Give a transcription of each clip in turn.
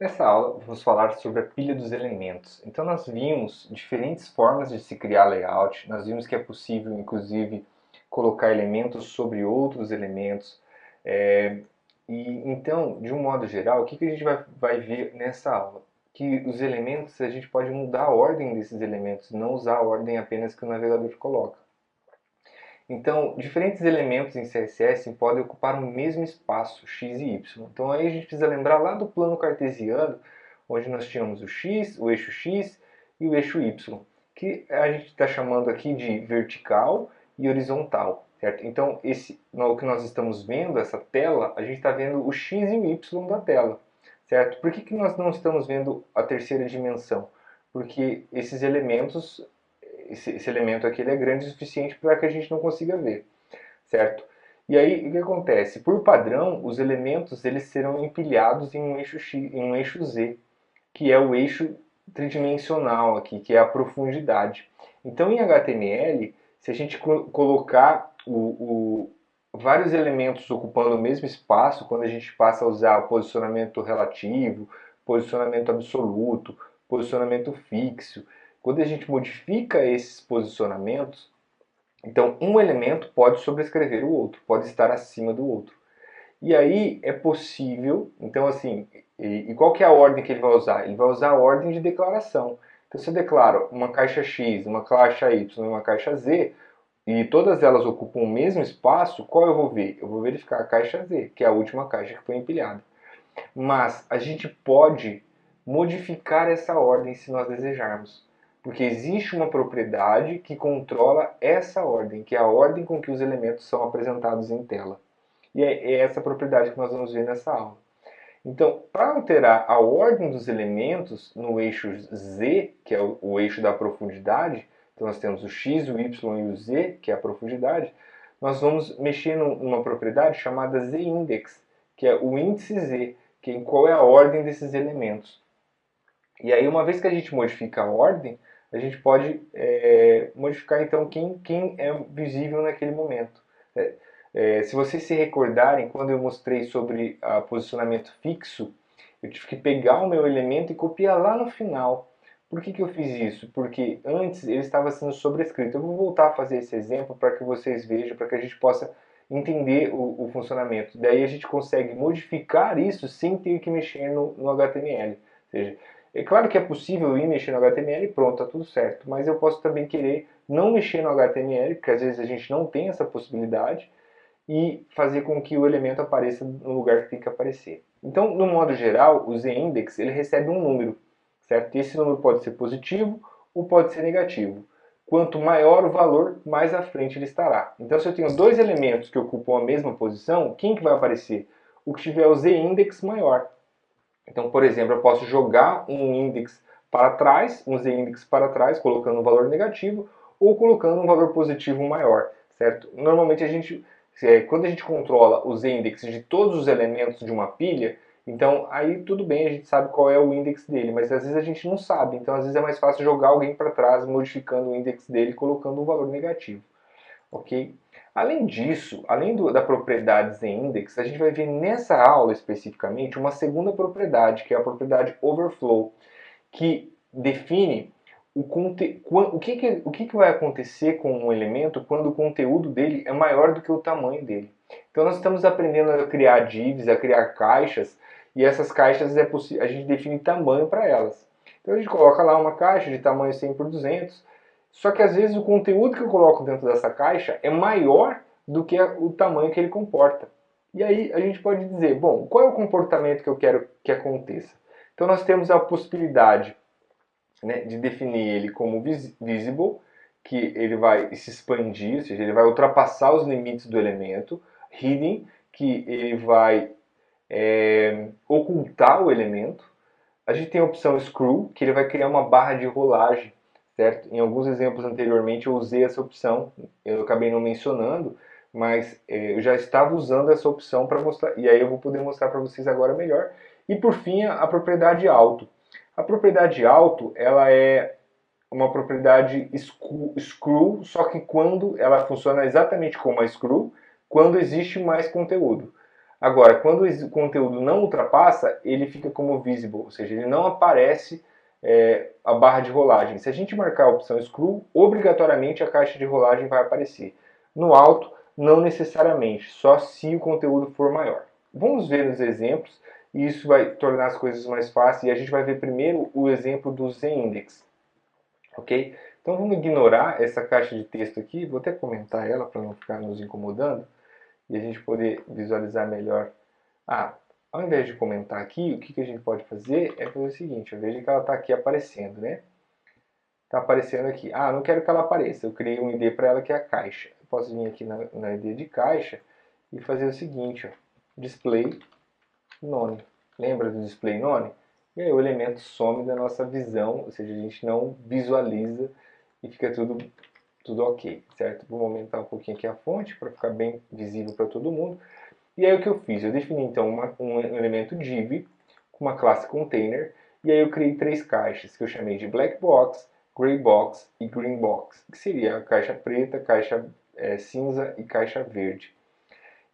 Nessa aula, vamos falar sobre a pilha dos elementos. Então, nós vimos diferentes formas de se criar layout, nós vimos que é possível, inclusive, colocar elementos sobre outros elementos. Então, de um modo geral, o que a gente vai ver nessa aula? Que os elementos, a gente pode mudar a ordem desses elementos, não usar a ordem apenas que o navegador coloca. Então, diferentes elementos em CSS podem ocupar o mesmo espaço, x e y. Então aí a gente precisa lembrar lá do plano cartesiano, onde nós tínhamos o eixo x e o eixo y, que a gente está chamando aqui de vertical e horizontal, certo? Então, o que nós estamos vendo, essa tela, a gente está vendo o x e o y da tela, certo? Por que nós não estamos vendo a terceira dimensão? Porque esses elementos esse elemento aqui ele é grande o suficiente para que a gente não consiga ver, certo? E aí, o que acontece? Por padrão, os elementos eles serão empilhados em um eixo X, em um eixo Z, que é o eixo tridimensional aqui, que é a profundidade. Então, em HTML, se a gente colocar vários elementos ocupando o mesmo espaço, quando a gente passa a usar o posicionamento relativo, posicionamento absoluto, posicionamento fixo, quando a gente modifica esses posicionamentos, então um elemento pode sobrescrever o outro, pode estar acima do outro. E aí é possível, então assim, e qual que é a ordem que ele vai usar? Ele vai usar a ordem de declaração. Então se eu declaro uma caixa X, uma caixa Y e uma caixa Z, e todas elas ocupam o mesmo espaço, qual eu vou ver? Eu vou verificar a caixa Z, que é a última caixa que foi empilhada. Mas a gente pode modificar essa ordem se nós desejarmos. Porque existe uma propriedade que controla essa ordem, que é a ordem com que os elementos são apresentados em tela. E é essa propriedade que nós vamos ver nessa aula. Então, para alterar a ordem dos elementos no eixo Z, que é o eixo da profundidade, então nós temos o x, o y e o z, que é a profundidade, nós vamos mexer numa propriedade chamada z-index, que é o índice z, qual é a ordem desses elementos. E aí, uma vez que a gente modifica a ordem, a gente pode modificar então quem é visível naquele momento. Se vocês se recordarem, quando eu mostrei sobre posicionamento fixo, eu tive que pegar o meu elemento e copiar lá no final. Por que eu fiz isso? Porque antes ele estava sendo sobrescrito. Eu vou voltar a fazer esse exemplo para que vocês vejam, para que a gente possa entender o funcionamento. Daí a gente consegue modificar isso sem ter que mexer no HTML. Ou seja, é claro que é possível ir mexer no HTML e pronto, está tudo certo. Mas eu posso também querer não mexer no HTML, porque às vezes a gente não tem essa possibilidade, e fazer com que o elemento apareça no lugar que tem que aparecer. Então, no modo geral, o z-index ele recebe um número, certo? E esse número pode ser positivo ou pode ser negativo. Quanto maior o valor, mais à frente ele estará. Então, se eu tenho dois elementos que ocupam a mesma posição, quem que vai aparecer? O que tiver o z-index maior. Então, por exemplo, eu posso jogar um index para trás, um z-index para trás, colocando um valor negativo, ou colocando um valor positivo maior, certo? Normalmente quando a gente controla os índices de todos os elementos de uma pilha, então aí tudo bem, a gente sabe qual é o índice dele, mas às vezes a gente não sabe, então às vezes é mais fácil jogar alguém para trás, modificando o índice dele e colocando um valor negativo, ok? Além disso, da propriedade z-index, a gente vai ver nessa aula especificamente uma segunda propriedade, que é a propriedade overflow, que define o que vai acontecer com um elemento quando o conteúdo dele é maior do que o tamanho dele. Então nós estamos aprendendo a criar divs, a criar caixas, e essas caixas a gente define tamanho para elas. Então a gente coloca lá uma caixa de tamanho 100 por 200, só que às vezes o conteúdo que eu coloco dentro dessa caixa é maior do que o tamanho que ele comporta. E aí a gente pode dizer, bom, qual é o comportamento que eu quero que aconteça? Então nós temos a possibilidade, né, de definir ele como visible, que ele vai se expandir, ou seja, ele vai ultrapassar os limites do elemento, hidden, que ele vai ocultar o elemento. A gente tem a opção screw, que ele vai criar uma barra de rolagem, certo? Em alguns exemplos anteriormente eu usei essa opção, eu acabei não mencionando, mas eu já estava usando essa opção para mostrar, e aí eu vou poder mostrar para vocês agora melhor. E por fim, a propriedade auto. A propriedade auto, ela é uma propriedade screw, só que quando ela funciona exatamente como a screw, quando existe mais conteúdo. Agora, quando o conteúdo não ultrapassa, ele fica como visible, ou seja, ele não aparece a barra de rolagem. Se a gente marcar a opção scroll, obrigatoriamente a caixa de rolagem vai aparecer. No alto, não necessariamente, só se o conteúdo for maior. Vamos ver os exemplos, e isso vai tornar as coisas mais fáceis. E a gente vai ver primeiro o exemplo do Z-Index, ok? Então vamos ignorar essa caixa de texto aqui, vou até comentar ela para não ficar nos incomodando e a gente poder visualizar melhor. Ao invés de comentar aqui, o que a gente pode fazer é fazer o seguinte, eu vejo que ela está aqui aparecendo, né? Está aparecendo aqui. Não quero que ela apareça, eu criei um ID para ela que é a caixa. Eu posso vir aqui na ID de caixa e fazer o seguinte, ó, display none. Lembra do display none? E aí o elemento some da nossa visão, ou seja, a gente não visualiza e fica tudo ok, certo? Vou aumentar um pouquinho aqui a fonte para ficar bem visível para todo mundo. E aí o que eu fiz? Eu defini então um elemento div com uma classe container e aí eu criei 3 caixas que eu chamei de black box, gray box e green box, que seria a caixa preta, caixa cinza e caixa verde.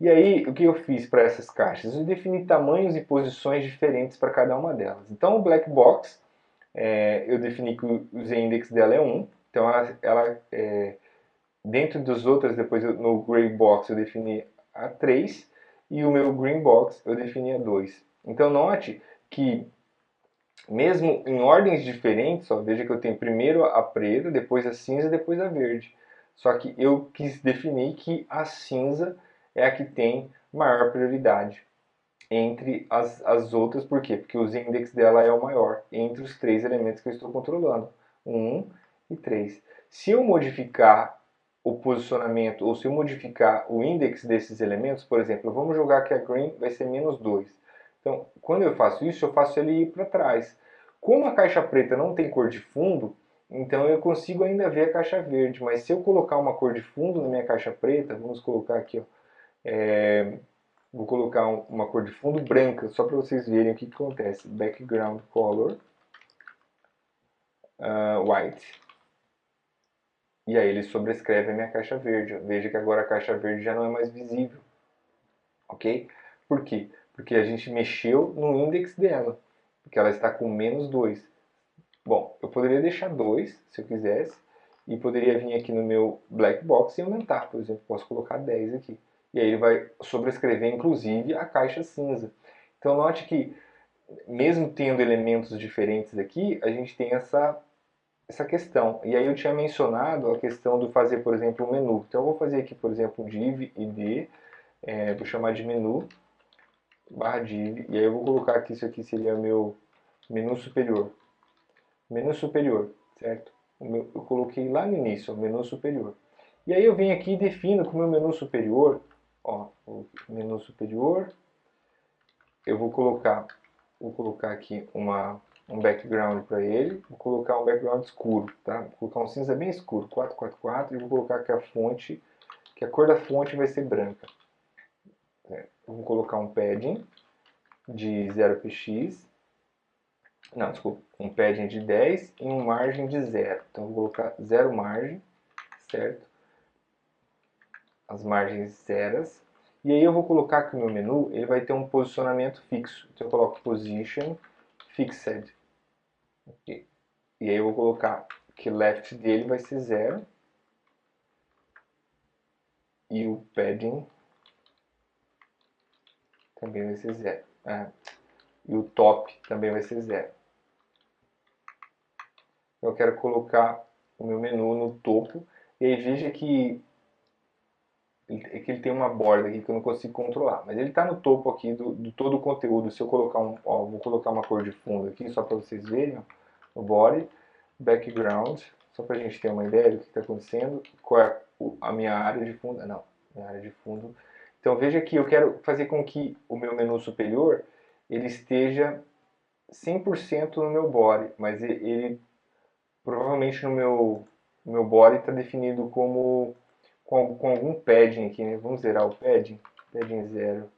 E aí, o que eu fiz para essas caixas? Eu defini tamanhos e posições diferentes para cada uma delas. Então, o black box, eu defini que o z-index dela é 1. Então, ela dentro das outras, depois no gray box eu defini a 3. E o meu green box eu defini a 2. Então, note que mesmo em ordens diferentes, veja que eu tenho primeiro a preta, depois a cinza, depois a verde. Só que eu quis definir que a cinza é a que tem maior prioridade entre as outras. Por quê? Porque o z-index dela é o maior entre os 3 elementos que eu estou controlando, 1 e 3. Se eu modificar o posicionamento, ou se eu modificar o index desses elementos, por exemplo, vamos jogar que a green vai ser -2. Então, quando eu faço isso, eu faço ele ir para trás. Como a caixa preta não tem cor de fundo, então eu consigo ainda ver a caixa verde. Mas se eu colocar uma cor de fundo na minha caixa preta, vamos colocar aqui, vou colocar uma cor de fundo branca, só para vocês verem o que acontece. Background color white. E aí ele sobrescreve a minha caixa verde. Veja que agora a caixa verde já não é mais visível. Ok? Por quê? Porque a gente mexeu no index dela. Porque ela está com -2. Bom, eu poderia deixar 2, se eu quisesse. E poderia vir aqui no meu black box e aumentar. Por exemplo, posso colocar 10 aqui. E aí ele vai sobrescrever, inclusive, a caixa cinza. Então note que, mesmo tendo elementos diferentes aqui, a gente tem essa questão. E aí eu tinha mencionado a questão do fazer, por exemplo, um menu. Então eu vou fazer aqui, por exemplo, um div id, vou chamar de menu, barra div, e aí eu vou colocar aqui, isso aqui seria meu menu superior. Menu superior, certo? Eu coloquei lá no início, o menu superior. E aí eu venho aqui e defino que o meu menu superior, o menu superior, eu vou colocar aqui um background para ele, vou colocar um background escuro, tá? Vou colocar um cinza bem escuro, 444, e vou colocar que a cor da fonte vai ser branca. Vou colocar um padding de 0px, não, desculpa, um padding de 10 e um margem de 0. Então eu vou colocar 0 margem, certo? As margens zeras. E aí eu vou colocar que o meu menu ele vai ter um posicionamento fixo. Então eu coloco position fixed. Okay. E aí eu vou colocar que left dele vai ser 0. E o padding também vai ser 0. E o top também vai ser 0. Eu quero colocar o meu menu no topo. E aí veja que ele tem uma borda aqui que eu não consigo controlar. Mas ele está no topo aqui do todo o conteúdo. Se eu colocar vou colocar uma cor de fundo aqui, só para vocês verem. O body, background, só para a gente ter uma ideia do que está acontecendo. Qual é a minha área de fundo? Não, minha área de fundo. Então veja que eu quero fazer com que o meu menu superior ele esteja 100% no meu body, mas ele provavelmente no meu body está definido como com algum padding aqui, né? Vamos zerar o padding. Padding 0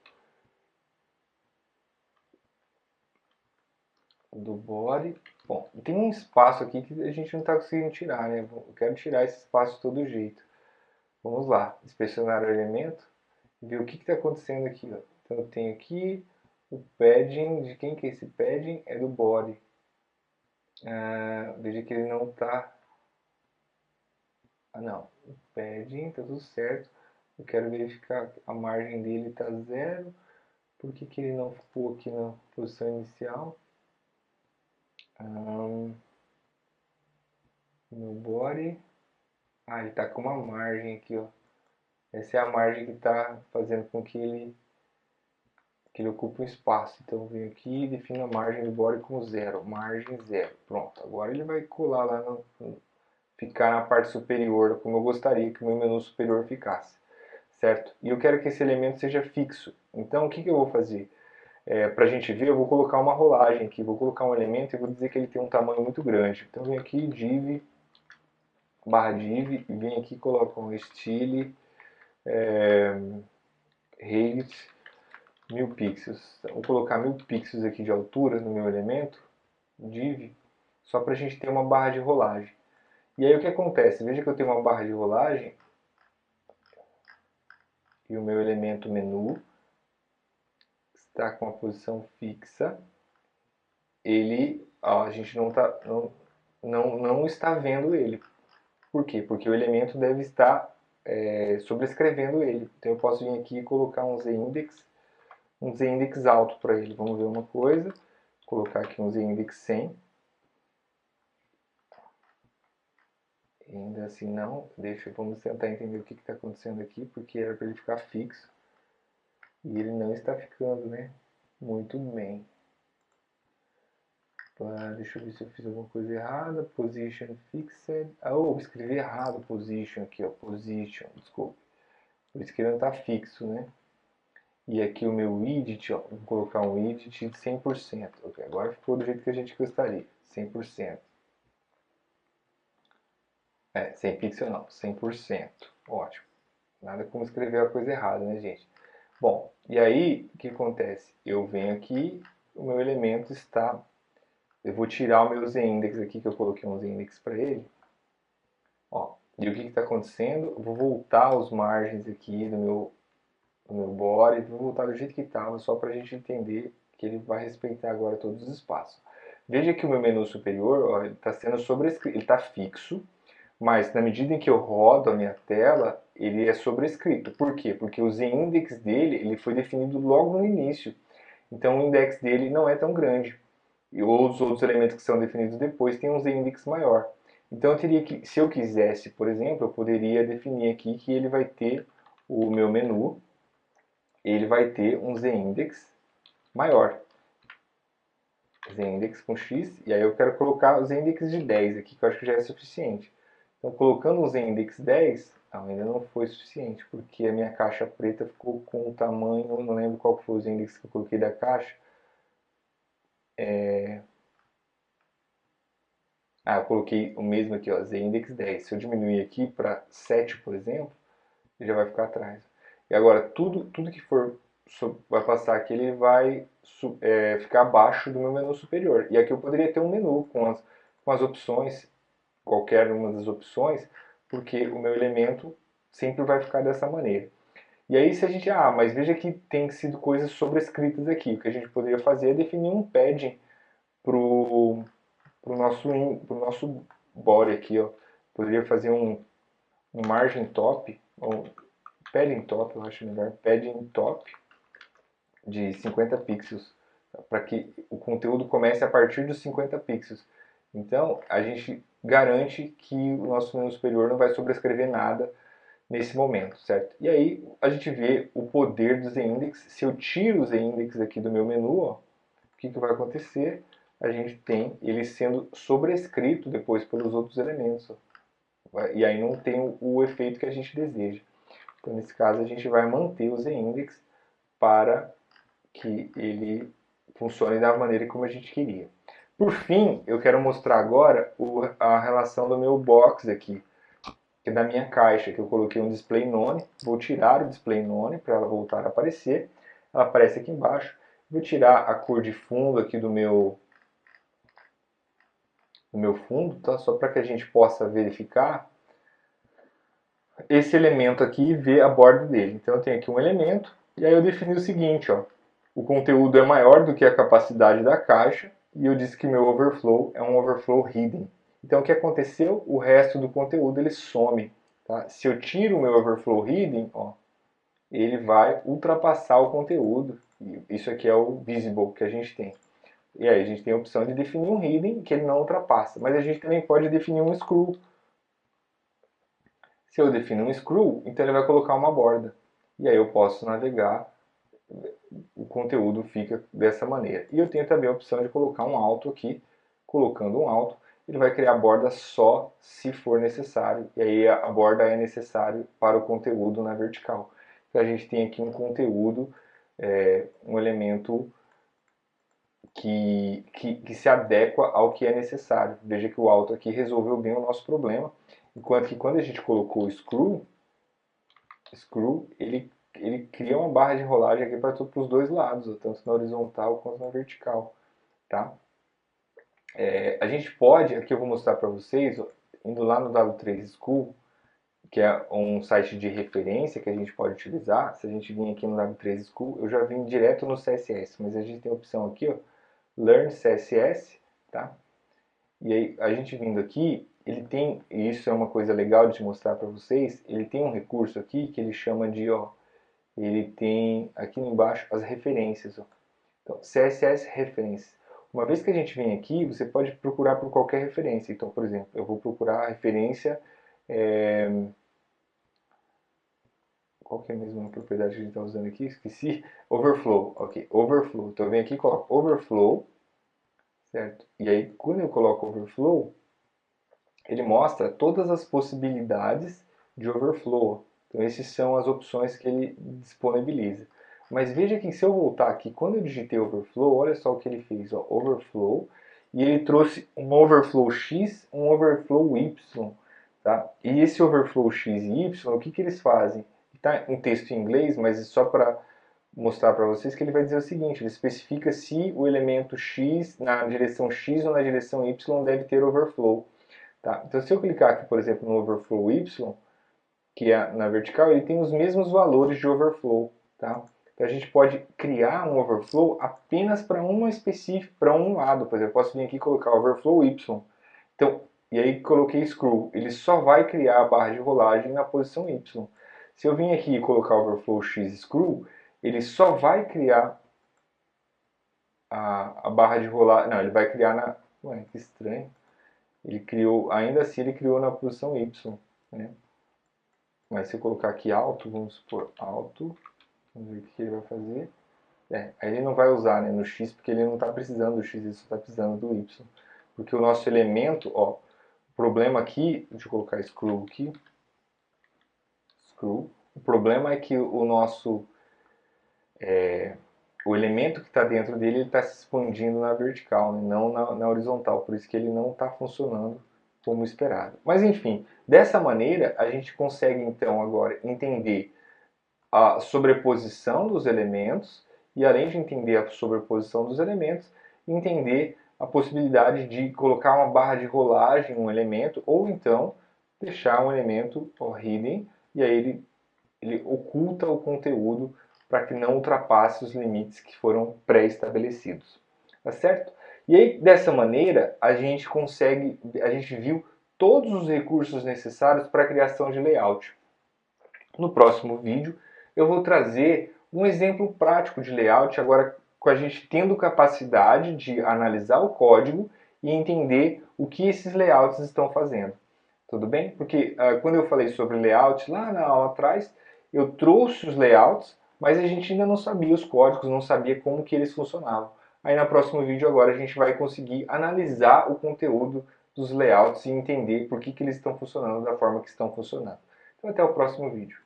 do body. Bom, tem um espaço aqui que a gente não está conseguindo tirar, né? Eu quero tirar esse espaço de todo jeito. Vamos lá, inspecionar o elemento e ver o que está acontecendo aqui. Ó. Então eu tenho aqui o padding, de quem que é esse padding? É do body. Veja que ele não está... não, o padding está tudo certo. Eu quero verificar a margem dele está 0. Por que ele não ficou aqui na posição inicial? No body. Ele está com uma margem aqui, ó. Essa é a margem que está fazendo com que ele ocupe um espaço. Então eu venho aqui e defino a margem do body como 0. Margem 0. Pronto. Agora ele vai colar lá, ficar na parte superior, como eu gostaria que o meu menu superior ficasse. Certo? E eu quero que esse elemento seja fixo. Então o que eu vou fazer? Para a gente ver, eu vou colocar uma rolagem aqui. Vou colocar um elemento e vou dizer que ele tem um tamanho muito grande. Então eu venho aqui, div, barra div, e venho aqui e coloco um style height 1000 pixels. Vou colocar 1000 pixels aqui de altura no meu elemento, div, só para a gente ter uma barra de rolagem. E aí o que acontece? Veja que eu tenho uma barra de rolagem e o meu elemento menu está com a posição fixa. Ele, a gente não está vendo ele. Por quê? Porque o elemento deve estar sobrescrevendo ele. Então eu posso vir aqui e colocar um z-index alto para ele. Vamos ver uma coisa. Colocar aqui um z-index 100. E ainda assim não. Vamos tentar entender o que está acontecendo aqui, porque era para ele ficar fixo. E ele não está ficando, né? Muito bem. Deixa eu ver se eu fiz alguma coisa errada. Position fixed. Eu escrevi errado position aqui, ó. Position, desculpa. Por isso que ele não está fixo, né? E aqui o meu widget, ó, vou colocar um widget de 100%. Okay, agora ficou do jeito que a gente gostaria. 100%. Sem pixel não, 100%. Ótimo. Nada como escrever a coisa errada, né, gente? Bom, e aí, o que acontece? Eu venho aqui, o meu elemento está... Eu vou tirar o meu z-index aqui, que eu coloquei um z-index para ele. Ó, e o que está acontecendo? Eu vou voltar os margens aqui do meu body, vou voltar do jeito que estava, só para a gente entender que ele vai respeitar agora todos os espaços. Veja que o meu menu superior está sendo sobrescrito, ele está fixo, mas na medida em que eu rodo a minha tela, ele é sobrescrito. Por quê? Porque o z-index dele ele foi definido logo no início. Então o index dele não é tão grande. E os outros elementos que são definidos depois têm um z-index maior. Então eu teria que, se eu quisesse, por exemplo, eu poderia definir aqui que ele vai ter o meu menu, ele vai ter um z-index maior. Z-index com x, e aí eu quero colocar o z-index de 10 aqui, que eu acho que já é suficiente. Então colocando o z-index 10, ainda não foi suficiente, porque a minha caixa preta ficou com o tamanho, não lembro qual foi o z-index que eu coloquei da caixa. Eu coloquei o mesmo aqui, ó, z-index 10. Se eu diminuir aqui para 7, por exemplo, ele já vai ficar atrás. E agora, tudo que vai passar aqui, ele vai ficar abaixo do meu menu superior. E aqui eu poderia ter um menu com as opções, qualquer uma das opções, porque o meu elemento sempre vai ficar dessa maneira. E aí se a gente, mas veja que tem sido coisas sobrescritas aqui. O que a gente poderia fazer é definir um padding para o nosso body aqui, ó. Poderia fazer um margin top, ou padding top, eu acho melhor, padding top de 50 pixels, para que o conteúdo comece a partir dos 50 pixels. Então, a gente garante que o nosso menu superior não vai sobrescrever nada nesse momento, certo? E aí a gente vê o poder do z-index. Se eu tiro o z-index aqui do meu menu, ó, o que vai acontecer? A gente tem ele sendo sobrescrito depois pelos outros elementos. Ó. E aí não tem o efeito que a gente deseja. Então, nesse caso, a gente vai manter o z-index para que ele funcione da maneira como a gente queria. Por fim, eu quero mostrar agora a relação do meu box aqui, que é da minha caixa, que eu coloquei um display none. Vou tirar o display none para ela voltar a aparecer. Ela aparece aqui embaixo. Vou tirar a cor de fundo aqui do meu fundo, tá? Só para que a gente possa verificar esse elemento aqui e ver a borda dele. Então eu tenho aqui um elemento E aí eu defini o seguinte, ó, o conteúdo é maior do que a capacidade da caixa e eu disse que meu overflow é um overflow hidden. Então o que aconteceu? O resto do conteúdo ele some. Tá? Se eu tiro o meu overflow hidden, ó, ele vai ultrapassar o conteúdo. Isso aqui é o visible que a gente tem. E aí a gente tem a opção de definir um hidden que ele não ultrapassa. Mas a gente também pode definir um screw. Se eu definir um screw, então ele vai colocar uma borda. E aí eu posso navegar, o conteúdo fica dessa maneira. E eu tenho também a opção de colocar um alto aqui. Colocando um alto, ele vai criar a borda só se for necessário. E aí a borda é necessária para o conteúdo na vertical. Então a gente tem aqui um conteúdo, um elemento que se adequa ao que é necessário. Veja que o alto aqui resolveu bem o nosso problema. Enquanto que quando a gente colocou o screw ele cria uma barra de rolagem aqui para os dois lados, tanto na horizontal quanto na vertical. Tá? A gente pode, aqui eu vou mostrar para vocês, ó, indo lá no W3 School, que é um site de referência que a gente pode utilizar. Se a gente vir aqui no W3 School, eu já vim direto no CSS, mas a gente tem a opção aqui, ó, Learn CSS, tá? E aí, a gente vindo aqui, ele tem, e isso é uma coisa legal de mostrar para vocês, ele tem um recurso aqui que ele chama de, ó, ele tem aqui embaixo as referências, ó. Então, CSS Reference. Uma vez que a gente vem aqui, você pode procurar por qualquer referência. Então, por exemplo, eu vou procurar a referência... Qual que é a mesma propriedade que a gente está usando aqui? Esqueci. Overflow. Ok, Overflow. Então eu venho aqui e coloco Overflow. Certo? E aí, quando eu coloco Overflow, ele mostra todas as possibilidades de Overflow. Então essas são as opções que ele disponibiliza. Mas veja que se eu voltar aqui, quando eu digitei Overflow, olha só o que ele fez. Ó, Overflow. E ele trouxe um Overflow X, um Overflow Y. Tá? E esse Overflow X e Y, o que eles fazem? Está em texto em inglês, mas é só para mostrar para vocês que ele vai dizer o seguinte, ele especifica se o elemento X na direção X ou na direção Y deve ter overflow. Tá? Então se eu clicar aqui, por exemplo, no overflow Y, que é na vertical, ele tem os mesmos valores de overflow. Tá? Então a gente pode criar um overflow apenas para uma específica, para um lado. Por exemplo, eu posso vir aqui e colocar overflow Y. Então, e aí coloquei screw, ele só vai criar a barra de rolagem na posição Y. Se eu vim aqui e colocar overflow X screw, ele só vai criar a barra de rolagem. Não, ele vai criar na. Ué, que estranho. Ele criou, ainda assim ele criou na posição Y. Né? Mas se eu colocar aqui alto, vamos supor alto, vamos ver o que ele vai fazer. Aí ele não vai usar, né, no X, porque ele não está precisando do X, ele só está precisando do Y. Porque o nosso elemento, ó, o problema aqui, deixa eu colocar screw aqui. Screw. O problema é que o nosso o elemento que está dentro dele está se expandindo na vertical, né? Não na horizontal, por isso que ele não está funcionando como esperado. Mas enfim, dessa maneira a gente consegue então agora entender a sobreposição dos elementos e além de entender a sobreposição dos elementos, entender a possibilidade de colocar uma barra de rolagem em um elemento ou então deixar um elemento hidden e aí ele oculta o conteúdo para que não ultrapasse os limites que foram pré-estabelecidos. Tá certo? E aí, dessa maneira, a gente viu todos os recursos necessários para a criação de layout. No próximo vídeo, eu vou trazer um exemplo prático de layout, agora com a gente tendo capacidade de analisar o código e entender o que esses layouts estão fazendo. Tudo bem? Porque quando eu falei sobre layout lá na aula atrás, eu trouxe os layouts, mas a gente ainda não sabia os códigos, não sabia como que eles funcionavam. Aí no próximo vídeo agora a gente vai conseguir analisar o conteúdo dos layouts e entender por que eles estão funcionando da forma que estão funcionando. Então até o próximo vídeo.